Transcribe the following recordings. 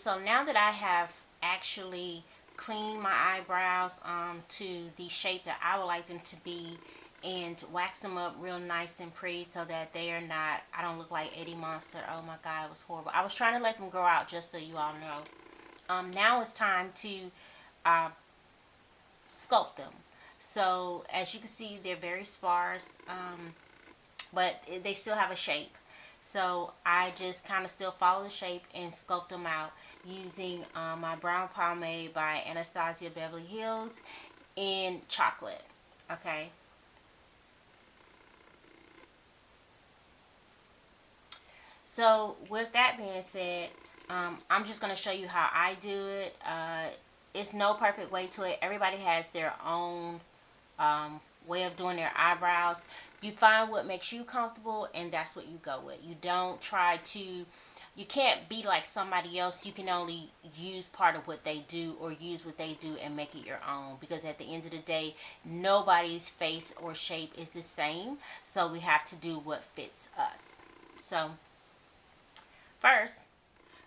So now that I have actually cleaned my eyebrows to the shape that I would like them to be, and wax them up real nice and pretty so that they are not, I don't look like Eddie Monster. Oh my god, it was horrible. I was trying to let them grow out, just so you all know. Now it's time to uh, sculpt them. So as you can see, they're very sparse, but they still have a shape. So I just kind of still follow the shape and sculpt them out using my brown pomade by Anastasia Beverly Hills in chocolate. Okay. So with that being said, I'm just going to show you how I do it. It's no perfect way to it. Everybody has their own way of doing their eyebrows. You find what makes you comfortable, and that's what you go with. You don't try to, you can't be like somebody else. You can only use part of what they do, or use what they do and make it your own, because at the end of the day, nobody's face or shape is the same. So we have to do what fits us. So first,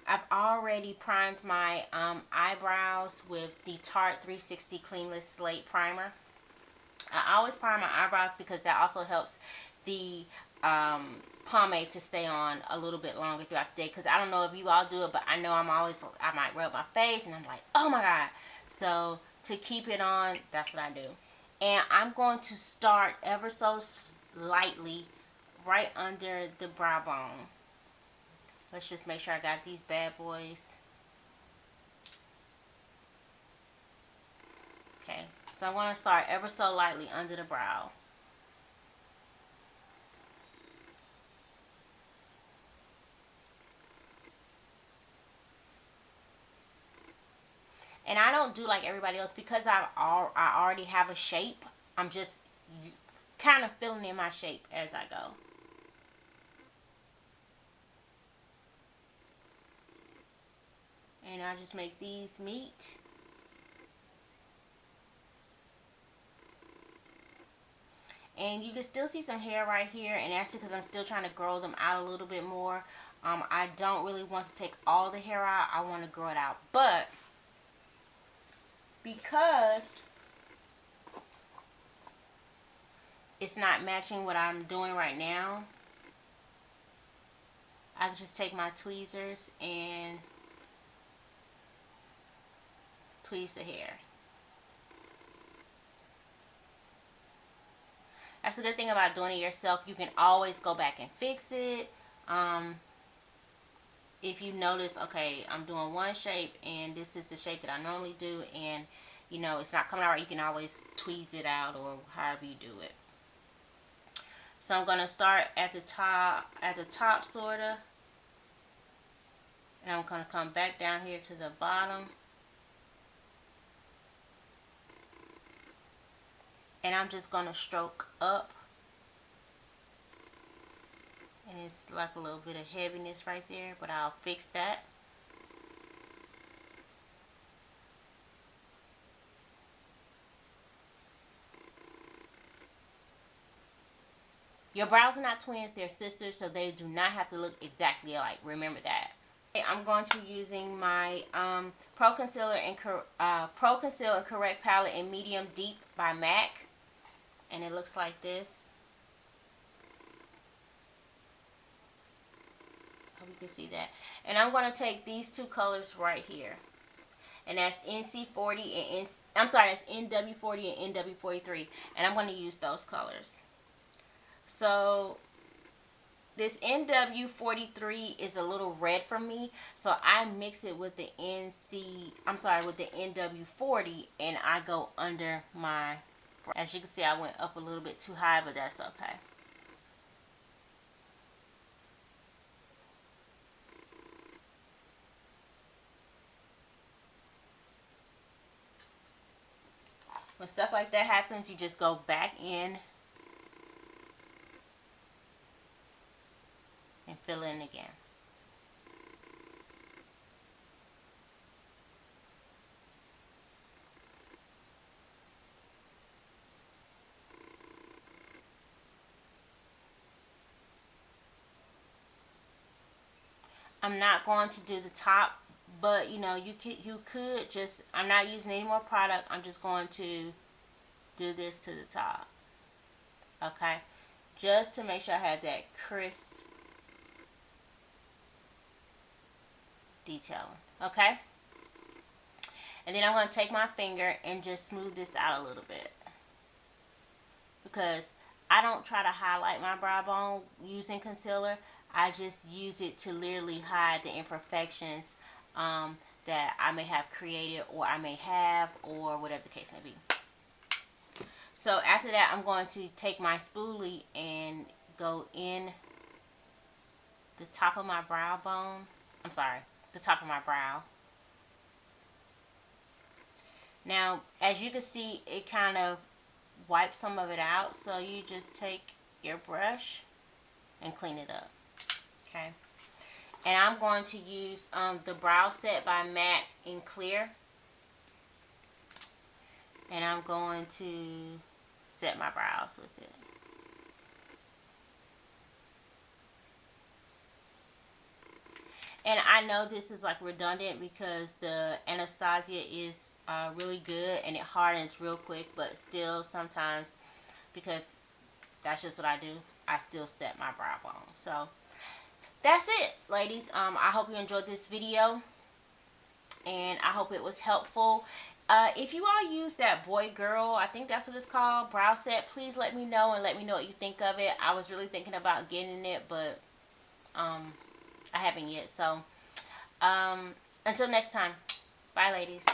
I've already primed my eyebrows with the Tarte 360 Cleanless Slate Primer. I always prime my eyebrows because that also helps the pomade to stay on a little bit longer throughout the day. Because I don't know if you all do it, but I know I might rub my face and I'm like, oh my god. So to keep it on, that's what I do. And I'm going to start ever so lightly right under the brow bone. Let's just make sure I got these bad boys. Okay, so I'm going to start ever so lightly under the brow. And I don't do like everybody else because I already have a shape. I'm just kind of filling in my shape as I go. And I just make these meet. And you can still see some hair right here, and that's because I'm still trying to grow them out a little bit more. I don't really want to take all the hair out. I want to grow it out. But because it's not matching what I'm doing right now, I can just take my tweezers and tweeze the hair. That's a good thing about doing it yourself. You can always go back and fix it. If you notice, okay, I'm doing one shape and this is the shape that I normally do, and you know it's not coming out right, you can always tweeze it out or however you do it. So I'm gonna start at the top sorta, and I'm gonna come back down here to the bottom, and I'm just gonna stroke up. And it's like a little bit of heaviness right there, but I'll fix that. Your brows are not twins, they're sisters, so they do not have to look exactly alike. Remember that. I'm going to be using my Pro Conceal and Correct palette in Medium Deep by MAC, and it looks like this. Hope you can see that. And I'm going to take these two colors right here, and that's NC40 and that's NW40 and NW43, and I'm going to use those colors. So this NW43 is a little red for me, so I mix it with the with the NW40, and I go under my, as you can see I went up a little bit too high, but that's okay. When stuff like that happens, you just go back in and fill in again. I'm not going to do the top But you know, you could just, I'm not using any more product. I'm just going to do this to the top. Okay, just to make sure I have that crisp detailing. Okay, and then I'm going to take my finger and just smooth this out a little bit, because I don't try to highlight my brow bone using concealer. I just use it to literally hide the imperfections that I may have created, or I may have, or whatever the case may be. So after that, I'm going to take my spoolie and go in the top of my brow bone. I'm sorry, the top of my brow. Now, as you can see, it kind of wipes some of it out. So you just take your brush and clean it up. Okay. And I'm going to use the Brow Set by MAC in Clear. And I'm going to set my brows with it. And I know this is like redundant because the Anastasia is really good and it hardens real quick, but still sometimes, because that's just what I do, I still set my brow bone. So that's it, ladies. I hope you enjoyed this video, and I hope it was helpful. If you all use that Boy Girl, I think that's what it's called, brow set, please let me know and let me know what you think of it. I was really thinking about getting it, but I haven't yet. So until next time, bye ladies.